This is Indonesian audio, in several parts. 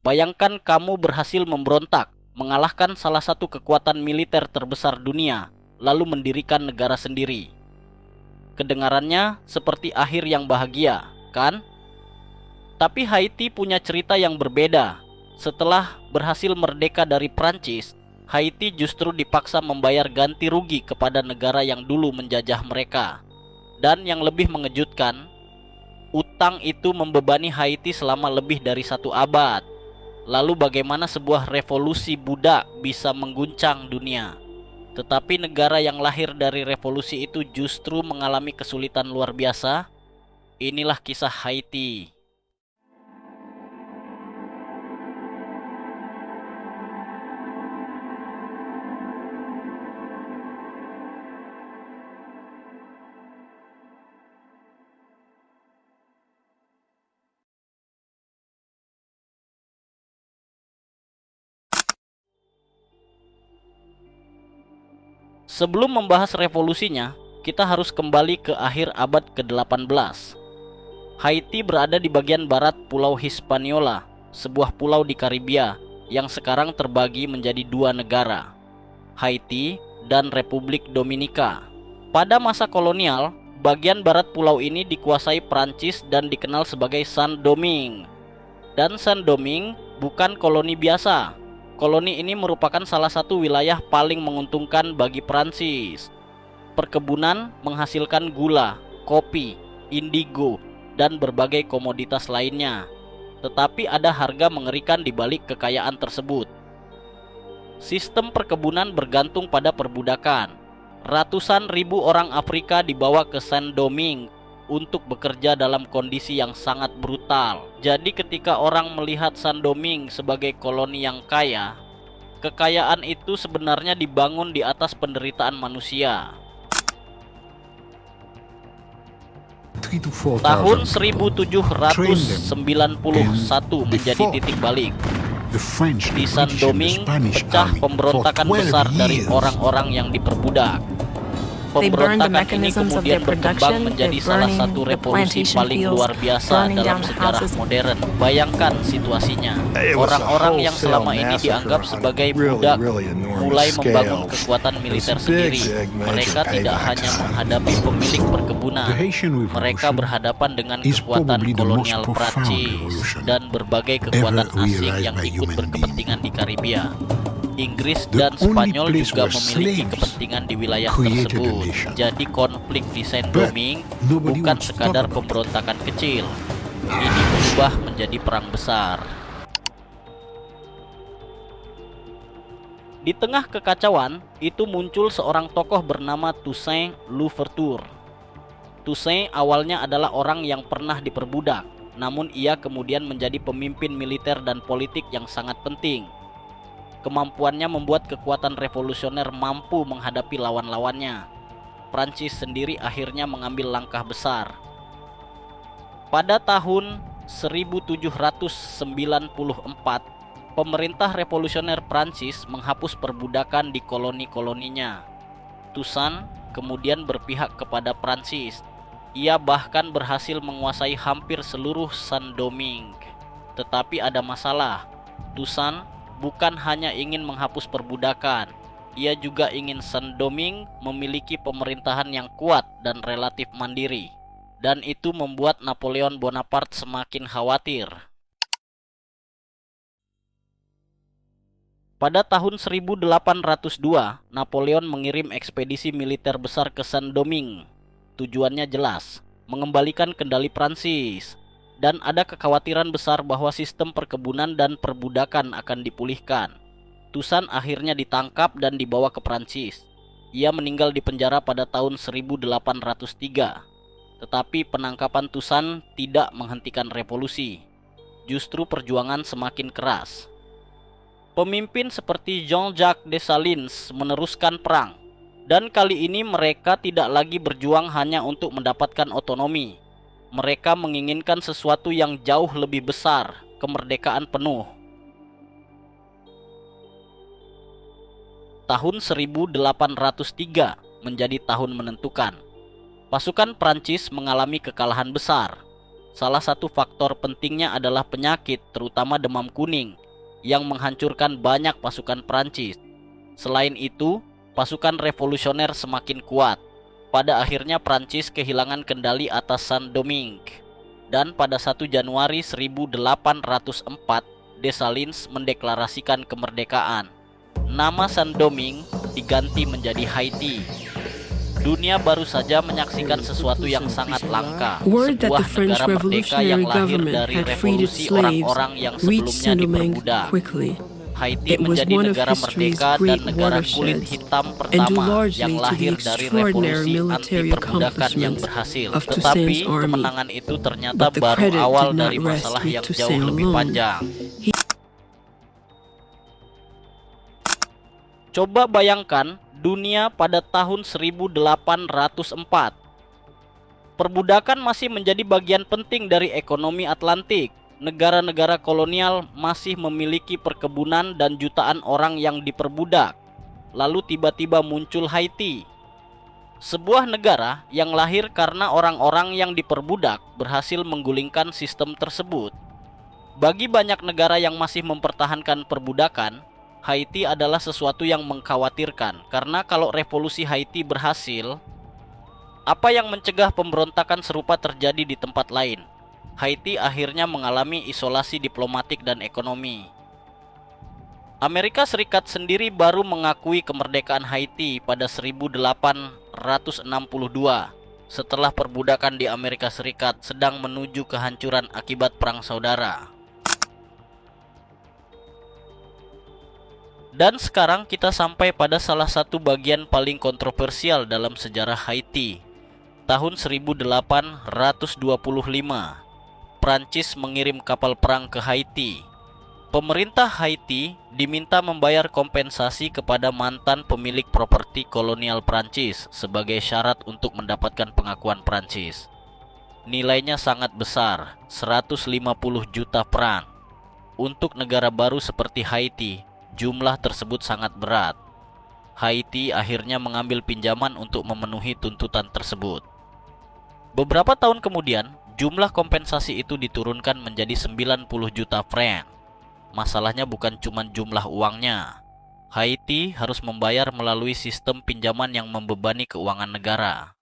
Bayangkan kamu berhasil memberontak, mengalahkan salah satu kekuatan militer terbesar dunia, lalu mendirikan negara sendiri. Kedengarannya seperti akhir yang bahagia, kan? Tapi Haiti punya cerita yang berbeda. Setelah berhasil merdeka dari Prancis, Haiti justru dipaksa membayar ganti rugi kepada negara yang dulu menjajah mereka. Dan yang lebih mengejutkan, utang itu membebani Haiti selama lebih dari 1 abad. Lalu bagaimana sebuah revolusi budak bisa mengguncang dunia? Tetapi negara yang lahir dari revolusi itu justru mengalami kesulitan luar biasa. Inilah kisah Haiti. Sebelum membahas revolusinya, kita harus kembali ke akhir abad ke-18. Haiti berada di bagian barat Pulau Hispaniola, sebuah pulau di Karibia yang sekarang terbagi menjadi 2 negara, Haiti dan Republik Dominika. Pada masa kolonial, bagian barat pulau ini dikuasai Prancis dan dikenal sebagai Saint-Domingue. Dan Saint-Domingue bukan koloni biasa. Koloni ini merupakan salah satu wilayah paling menguntungkan bagi Prancis. Perkebunan menghasilkan gula, kopi, indigo, dan berbagai komoditas lainnya. Tetapi ada harga mengerikan di balik kekayaan tersebut. Sistem perkebunan bergantung pada perbudakan. Ratusan ribu orang Afrika dibawa ke Saint-Domingue untuk bekerja dalam kondisi yang sangat brutal. Jadi ketika orang melihat Saint-Domingue sebagai koloni yang kaya, kekayaan itu sebenarnya dibangun di atas penderitaan manusia. Tahun 1791 menjadi titik balik. Di Saint-Domingue pecah pemberontakan besar dari orang-orang yang diperbudak. Pemberontakan ini kemudian berkembang menjadi salah satu revolusi paling luar biasa dalam sejarah modern. Bayangkan situasinya. Orang-orang yang selama ini dianggap sebagai budak mulai membangun kekuatan militer sendiri. Mereka tidak hanya menghadapi pemilik perkebunan. Mereka berhadapan dengan kekuatan kolonial Prancis dan berbagai kekuatan asing yang ikut berkepentingan di Karibia. Inggris dan Spanyol juga memiliki kepentingan di wilayah tersebut. Jadi konflik di Saint-Domingue bukan sekadar pemberontakan kecil. Ini berubah menjadi perang besar. Di tengah kekacauan itu muncul seorang tokoh bernama Toussaint Louverture. Toussaint awalnya adalah orang yang pernah diperbudak, namun ia kemudian menjadi pemimpin militer dan politik yang sangat penting. Kemampuannya membuat kekuatan revolusioner mampu menghadapi lawan-lawannya. Prancis sendiri akhirnya mengambil langkah besar. Pada tahun 1794, pemerintah revolusioner Prancis menghapus perbudakan di koloni-koloninya. Toussaint kemudian berpihak kepada Prancis. Ia bahkan berhasil menguasai hampir seluruh Saint-Domingue. Tetapi ada masalah. Toussaint bukan hanya ingin menghapus perbudakan, ia juga ingin Saint-Domingue memiliki pemerintahan yang kuat dan relatif mandiri. Dan itu membuat Napoleon Bonaparte semakin khawatir. Pada tahun 1802, Napoleon mengirim ekspedisi militer besar ke Saint-Domingue. Tujuannya jelas, mengembalikan kendali Prancis. Dan ada kekhawatiran besar bahwa sistem perkebunan dan perbudakan akan dipulihkan. Toussaint akhirnya ditangkap dan dibawa ke Prancis. Ia meninggal di penjara pada tahun 1803. Tetapi penangkapan Toussaint tidak menghentikan revolusi. Justru perjuangan semakin keras. Pemimpin seperti Jean-Jacques Dessalines meneruskan perang. Dan kali ini mereka tidak lagi berjuang hanya untuk mendapatkan otonomi. Mereka menginginkan sesuatu yang jauh lebih besar, kemerdekaan penuh. Tahun 1803 menjadi tahun menentukan. Pasukan Prancis mengalami kekalahan besar. Salah satu faktor pentingnya adalah penyakit, terutama demam kuning, yang menghancurkan banyak pasukan Prancis. Selain itu, pasukan revolusioner semakin kuat. Pada akhirnya Prancis kehilangan kendali atas Saint-Domingue. Dan pada 1 Januari 1804, Dessalines mendeklarasikan kemerdekaan. Nama Saint-Domingue diganti menjadi Haiti. Dunia baru saja menyaksikan sesuatu yang sangat langka, sebuah negara merdeka yang lahir dari revolusi orang-orang yang sebelumnya diperbudak. Haiti menjadi negara merdeka dan negara kulit hitam pertama yang lahir dari revolusi anti-perbudakan yang berhasil. Tetapi kemenangan itu ternyata baru awal dari masalah yang jauh lebih panjang. Coba bayangkan dunia pada tahun 1804. Perbudakan masih menjadi bagian penting dari ekonomi Atlantik. Negara-negara kolonial masih memiliki perkebunan dan jutaan orang yang diperbudak. Lalu tiba-tiba muncul Haiti. Sebuah negara yang lahir karena orang-orang yang diperbudak berhasil menggulingkan sistem tersebut. Bagi banyak negara yang masih mempertahankan perbudakan, Haiti adalah sesuatu yang mengkhawatirkan, karena kalau revolusi Haiti berhasil, apa yang mencegah pemberontakan serupa terjadi di tempat lain? Haiti akhirnya mengalami isolasi diplomatik dan ekonomi. Amerika Serikat sendiri baru mengakui kemerdekaan Haiti pada 1862, setelah perbudakan di Amerika Serikat sedang menuju kehancuran akibat Perang Saudara. Dan sekarang kita sampai pada salah satu bagian paling kontroversial dalam sejarah Haiti. Tahun 1825, Prancis mengirim kapal perang ke Haiti. Pemerintah Haiti diminta membayar kompensasi kepada mantan pemilik properti kolonial Prancis sebagai syarat untuk mendapatkan pengakuan Prancis. Nilainya sangat besar, 150 juta franc. Untuk negara baru seperti Haiti, jumlah tersebut sangat berat. Haiti akhirnya mengambil pinjaman untuk memenuhi tuntutan tersebut. Beberapa tahun kemudian, jumlah kompensasi itu diturunkan menjadi 90 juta franc. Masalahnya bukan cuma jumlah uangnya. Haiti harus membayar melalui sistem pinjaman yang membebani keuangan negara.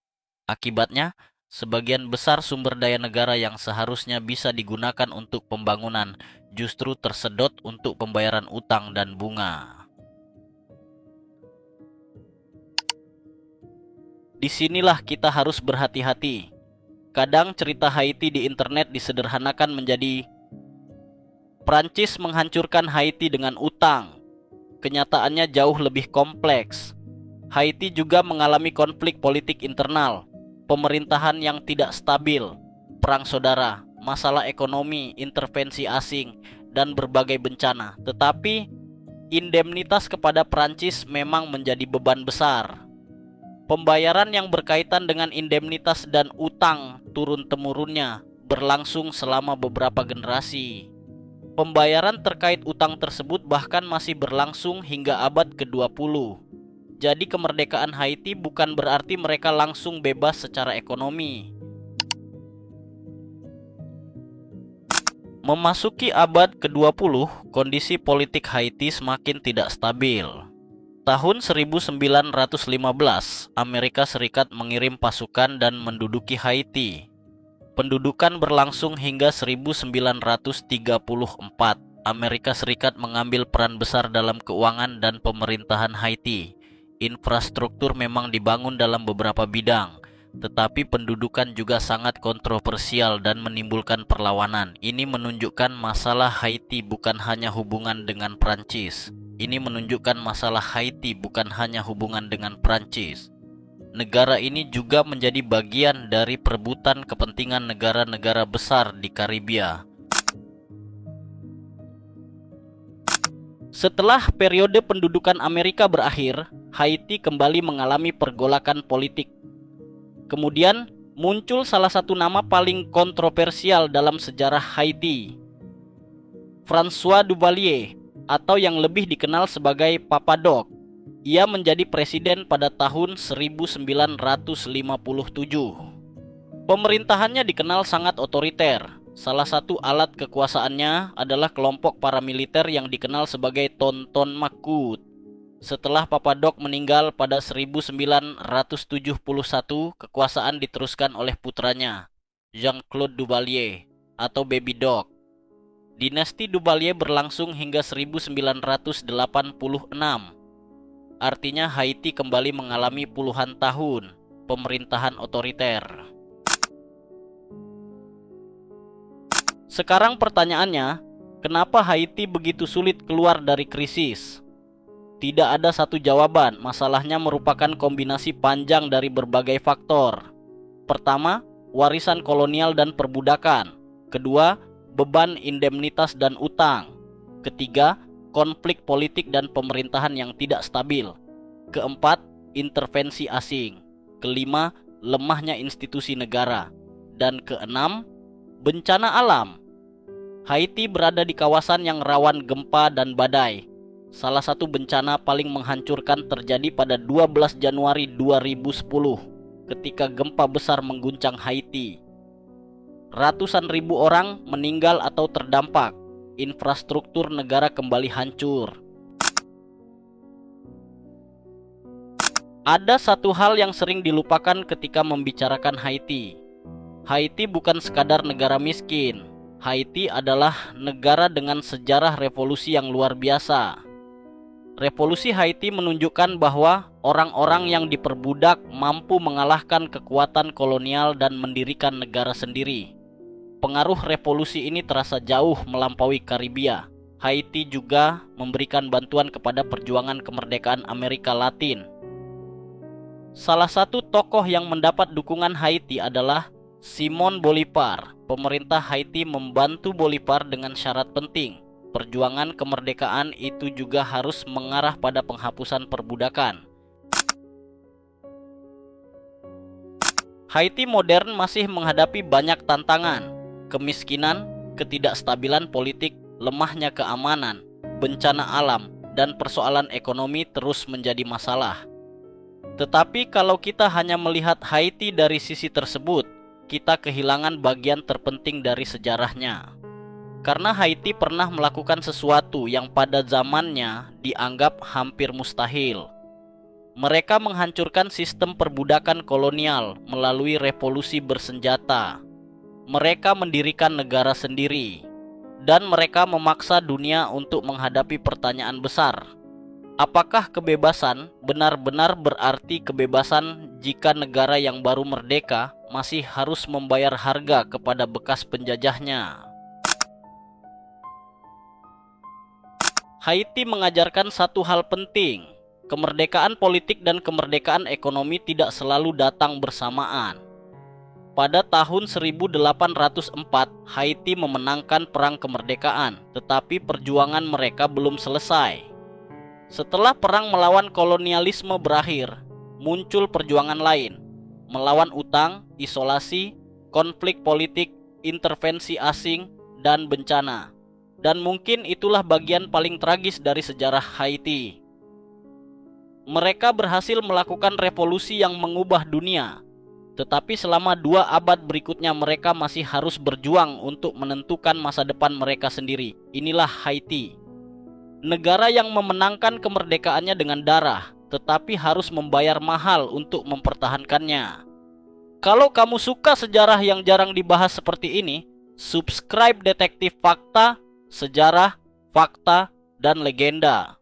Akibatnya, sebagian besar sumber daya negara yang seharusnya bisa digunakan untuk pembangunan justru tersedot untuk pembayaran utang dan bunga. Disinilah kita harus berhati-hati. Kadang cerita Haiti di internet disederhanakan menjadi Prancis menghancurkan Haiti dengan utang. Kenyataannya jauh lebih kompleks. Haiti juga mengalami konflik politik internal, pemerintahan yang tidak stabil, perang saudara, masalah ekonomi, intervensi asing, dan berbagai bencana. Tetapi indemnitas kepada Prancis memang menjadi beban besar. Pembayaran yang berkaitan dengan indemnitas dan utang turun-temurunnya berlangsung selama beberapa generasi. Pembayaran terkait utang tersebut bahkan masih berlangsung hingga abad ke-20. Jadi kemerdekaan Haiti bukan berarti mereka langsung bebas secara ekonomi. Memasuki abad ke-20, kondisi politik Haiti semakin tidak stabil. Tahun 1915, Amerika Serikat mengirim pasukan dan menduduki Haiti. Pendudukan berlangsung hingga 1934. Amerika Serikat mengambil peran besar dalam keuangan dan pemerintahan Haiti. Infrastruktur memang dibangun dalam beberapa bidang, tetapi pendudukan juga sangat kontroversial dan menimbulkan perlawanan. Ini menunjukkan masalah Haiti bukan hanya hubungan dengan Prancis. Ini menunjukkan masalah Haiti bukan hanya hubungan dengan Prancis. Negara ini juga menjadi bagian dari perebutan kepentingan negara-negara besar di Karibia. Setelah periode pendudukan Amerika berakhir, Haiti kembali mengalami pergolakan politik. Kemudian muncul salah satu nama paling kontroversial dalam sejarah Haiti, François Duvalier, atau yang lebih dikenal sebagai Papa Doc. Ia menjadi presiden pada tahun 1957. Pemerintahannya dikenal sangat otoriter. Salah satu alat kekuasaannya adalah kelompok paramiliter yang dikenal sebagai Tonton Macoute. Setelah Papa Doc meninggal pada 1971, kekuasaan diteruskan oleh putranya, Jean-Claude Duvalier atau Baby Doc. Dinasti Duvalier berlangsung hingga 1986. Artinya Haiti kembali mengalami puluhan tahun pemerintahan otoriter. Sekarang pertanyaannya, kenapa Haiti begitu sulit keluar dari krisis? Tidak ada satu jawaban, masalahnya merupakan kombinasi panjang dari berbagai faktor. Pertama, warisan kolonial dan perbudakan. Kedua, beban indemnitas dan utang. Ketiga, konflik politik dan pemerintahan yang tidak stabil. Keempat, intervensi asing. Kelima, lemahnya institusi negara. Dan keenam, bencana alam. Haiti berada di kawasan yang rawan gempa dan badai. Salah satu bencana paling menghancurkan terjadi pada 12 Januari 2010 ketika gempa besar mengguncang Haiti. Ratusan ribu orang meninggal atau terdampak. Infrastruktur negara kembali hancur. Ada satu hal yang sering dilupakan ketika membicarakan Haiti. Haiti bukan sekadar negara miskin. Haiti adalah negara dengan sejarah revolusi yang luar biasa. Revolusi Haiti menunjukkan bahwa orang-orang yang diperbudak mampu mengalahkan kekuatan kolonial dan mendirikan negara sendiri. Pengaruh revolusi ini terasa jauh melampaui Karibia. Haiti juga memberikan bantuan kepada perjuangan kemerdekaan Amerika Latin. Salah satu tokoh yang mendapat dukungan Haiti adalah Simon Bolivar. Pemerintah Haiti membantu Bolivar dengan syarat penting. Perjuangan kemerdekaan itu juga harus mengarah pada penghapusan perbudakan. Haiti modern masih menghadapi banyak tantangan. Kemiskinan, ketidakstabilan politik, lemahnya keamanan, bencana alam, dan persoalan ekonomi terus menjadi masalah. Tetapi kalau kita hanya melihat Haiti dari sisi tersebut, kita kehilangan bagian terpenting dari sejarahnya. Karena Haiti pernah melakukan sesuatu yang pada zamannya dianggap hampir mustahil. Mereka menghancurkan sistem perbudakan kolonial melalui revolusi bersenjata. Mereka mendirikan negara sendiri. Dan mereka memaksa dunia untuk menghadapi pertanyaan besar. Apakah kebebasan benar-benar berarti kebebasan jika negara yang baru merdeka masih harus membayar harga kepada bekas penjajahnya? Haiti mengajarkan satu hal penting. Kemerdekaan politik dan kemerdekaan ekonomi tidak selalu datang bersamaan. Pada tahun 1804, Haiti memenangkan perang kemerdekaan, tetapi perjuangan mereka belum selesai. Setelah perang melawan kolonialisme berakhir, muncul perjuangan lain, melawan utang, isolasi, konflik politik, intervensi asing, dan bencana. Dan mungkin itulah bagian paling tragis dari sejarah Haiti. Mereka berhasil melakukan revolusi yang mengubah dunia. Tetapi selama 2 abad berikutnya mereka masih harus berjuang untuk menentukan masa depan mereka sendiri. Inilah Haiti. Negara yang memenangkan kemerdekaannya dengan darah, tetapi harus membayar mahal untuk mempertahankannya. Kalau kamu suka sejarah yang jarang dibahas seperti ini, subscribe Detektif Fakta, Sejarah, Fakta, dan Legenda.